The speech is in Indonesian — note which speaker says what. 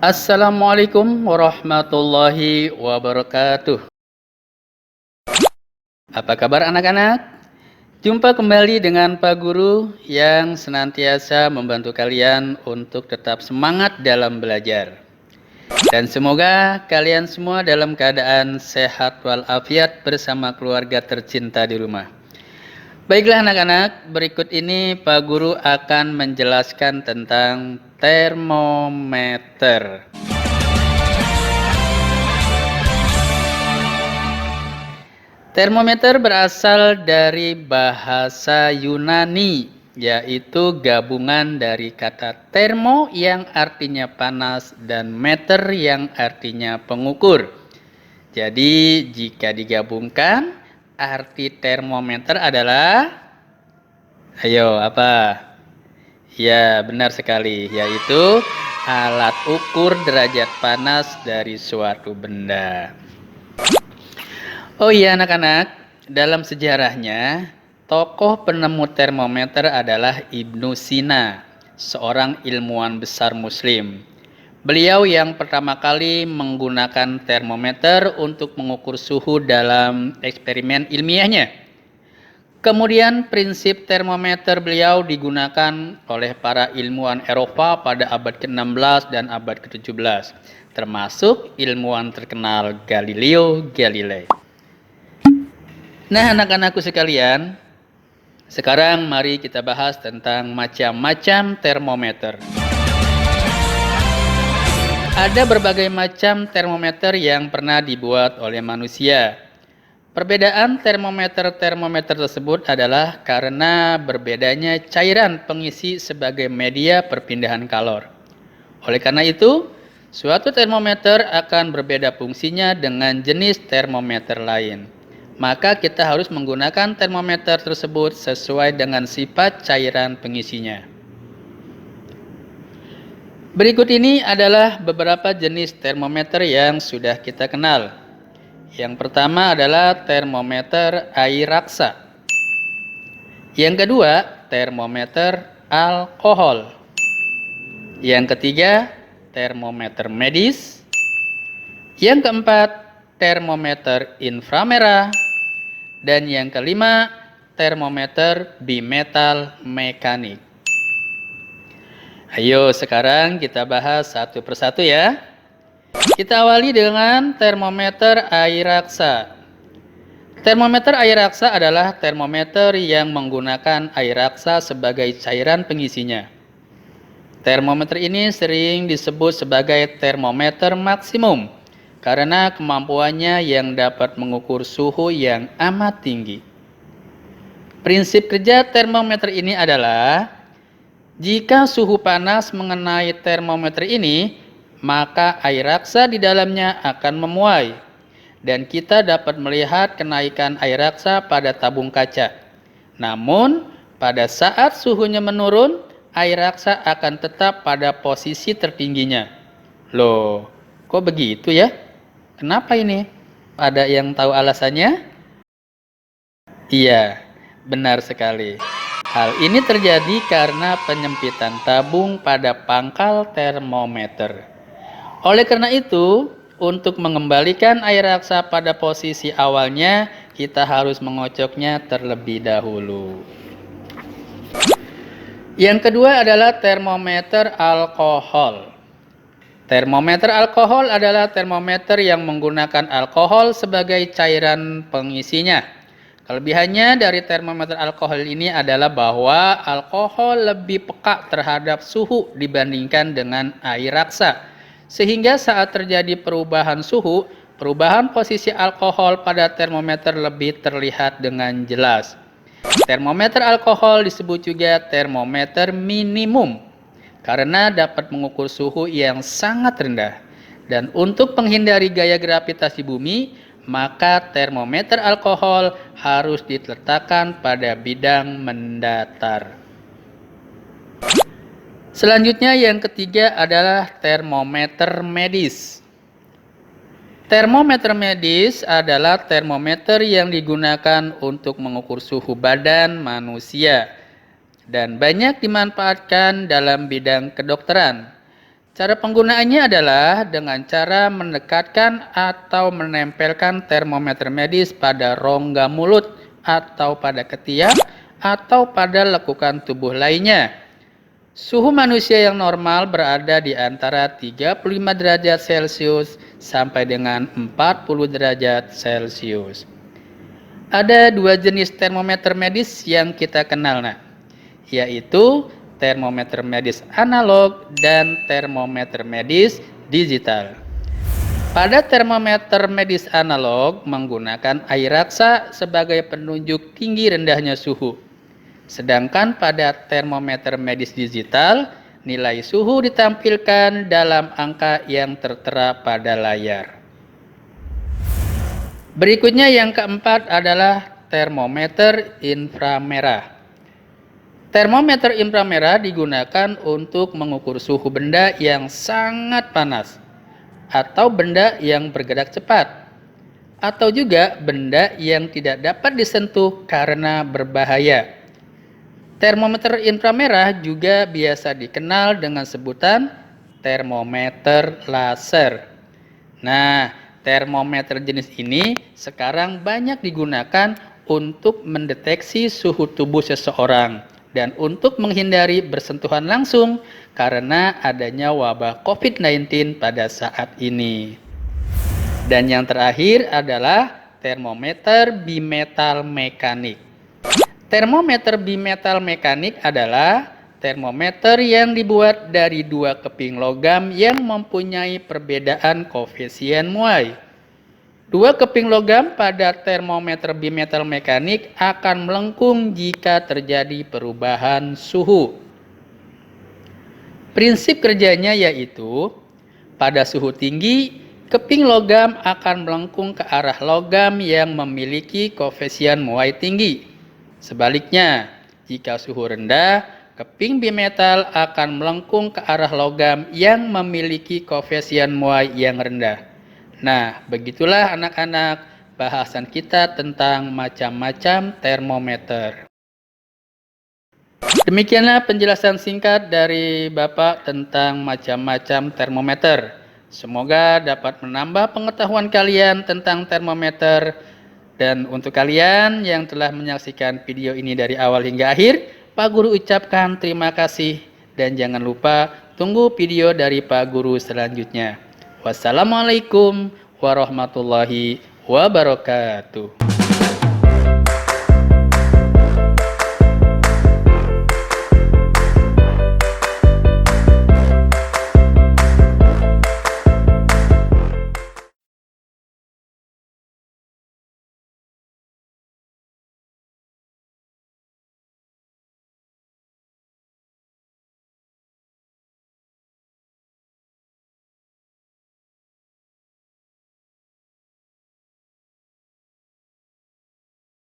Speaker 1: Assalamualaikum warahmatullahi wabarakatuh. Apa kabar anak-anak? Jumpa kembali dengan Pak Guru yang senantiasa membantu kalian untuk tetap semangat dalam belajar. Dan semoga kalian semua dalam keadaan sehat walafiat bersama keluarga tercinta di rumah. Baiklah anak-anak, berikut ini Pak Guru akan menjelaskan tentang termometer. Termometer berasal dari bahasa Yunani, yaitu gabungan dari kata termo yang artinya panas dan meter yang artinya pengukur. Jadi jika digabungkan, arti termometer adalah, ayo apa? Ya, benar sekali, yaitu alat ukur derajat panas dari suatu benda. Oh iya anak-anak, dalam sejarahnya, tokoh penemu termometer adalah Ibnu Sina, seorang ilmuwan besar Muslim. Beliau yang pertama kali menggunakan termometer untuk mengukur suhu dalam eksperimen ilmiahnya. Kemudian prinsip termometer beliau digunakan oleh para ilmuwan Eropa pada abad ke-16 dan abad ke-17, termasuk ilmuwan terkenal Galileo Galilei. Nah anak-anakku sekalian, sekarang mari kita bahas tentang macam-macam termometer. Ada berbagai macam termometer yang pernah dibuat oleh manusia. Perbedaan termometer tersebut adalah karena berbedanya cairan pengisi sebagai media perpindahan kalor. Oleh karena itu, suatu termometer akan berbeda fungsinya dengan jenis termometer lain. Maka kita harus menggunakan termometer tersebut sesuai dengan sifat cairan pengisinya. Berikut ini adalah beberapa jenis termometer yang sudah kita kenal. Yang pertama adalah termometer air raksa. Yang kedua, termometer alkohol. Yang ketiga, termometer medis. Yang keempat, termometer inframerah. Dan yang kelima, termometer bimetal mekanik. Ayo sekarang kita bahas satu persatu ya. Kita awali dengan termometer air raksa. Termometer air raksa adalah termometer yang menggunakan air raksa sebagai cairan pengisinya. Termometer ini sering disebut sebagai termometer maksimum karena kemampuannya yang dapat mengukur suhu yang amat tinggi. Prinsip kerja termometer ini adalah, jika suhu panas mengenai termometer ini, maka air raksa di dalamnya akan memuai, dan kita dapat melihat kenaikan air raksa pada tabung kaca. Namun, pada saat suhunya menurun, air raksa akan tetap pada posisi tertingginya. Loh, kok begitu ya? Kenapa ini? Ada yang tahu alasannya? Iya, benar sekali. Hal ini terjadi karena penyempitan tabung pada pangkal termometer. Oleh karena itu, untuk mengembalikan air raksa pada posisi awalnya, kita harus mengocoknya terlebih dahulu. Yang kedua adalah termometer alkohol. Termometer alkohol adalah termometer yang menggunakan alkohol sebagai cairan pengisinya. Kelebihannya dari termometer alkohol ini adalah bahwa alkohol lebih peka terhadap suhu dibandingkan dengan air raksa. Sehingga saat terjadi perubahan suhu, perubahan posisi alkohol pada termometer lebih terlihat dengan jelas. Termometer alkohol disebut juga termometer minimum karena dapat mengukur suhu yang sangat rendah. Dan untuk menghindari gaya gravitasi bumi, maka termometer alkohol harus diletakkan pada bidang mendatar. Selanjutnya yang ketiga adalah termometer medis. Termometer medis adalah termometer yang digunakan untuk mengukur suhu badan manusia dan banyak dimanfaatkan dalam bidang kedokteran. Cara penggunaannya adalah dengan cara mendekatkan atau menempelkan termometer medis pada rongga mulut atau pada ketiak atau pada lekukan tubuh lainnya. Suhu manusia yang normal berada di antara 35 derajat Celcius sampai dengan 40 derajat Celcius. Ada dua jenis termometer medis yang kita kenal, yaitu termometer medis analog dan termometer medis digital. Pada termometer medis analog menggunakan air raksa sebagai penunjuk tinggi rendahnya suhu. Sedangkan pada termometer medis digital, nilai suhu ditampilkan dalam angka yang tertera pada layar. Berikutnya yang keempat adalah termometer inframerah. Termometer inframerah digunakan untuk mengukur suhu benda yang sangat panas, atau benda yang bergerak cepat, atau juga benda yang tidak dapat disentuh karena berbahaya. Termometer inframerah juga biasa dikenal dengan sebutan termometer laser. Nah, termometer jenis ini sekarang banyak digunakan untuk mendeteksi suhu tubuh seseorang dan untuk menghindari bersentuhan langsung karena adanya wabah COVID-19 pada saat ini. Dan yang terakhir adalah termometer bimetal mekanik. Termometer bimetal mekanik adalah termometer yang dibuat dari dua keping logam yang mempunyai perbedaan koefisien muai. Dua keping logam pada termometer bimetal mekanik akan melengkung jika terjadi perubahan suhu. Prinsip kerjanya yaitu, pada suhu tinggi, keping logam akan melengkung ke arah logam yang memiliki koefisien muai tinggi. Sebaliknya, jika suhu rendah, keping bimetal akan melengkung ke arah logam yang memiliki koefisien muai yang rendah. Nah, begitulah anak-anak bahasan kita tentang macam-macam termometer. Demikianlah penjelasan singkat dari Bapak tentang macam-macam termometer. Semoga dapat menambah pengetahuan kalian tentang termometer. Dan untuk kalian yang telah menyaksikan video ini dari awal hingga akhir, Pak Guru ucapkan terima kasih. Dan jangan lupa tunggu video dari Pak Guru selanjutnya. Wassalamualaikum warahmatullahi wabarakatuh.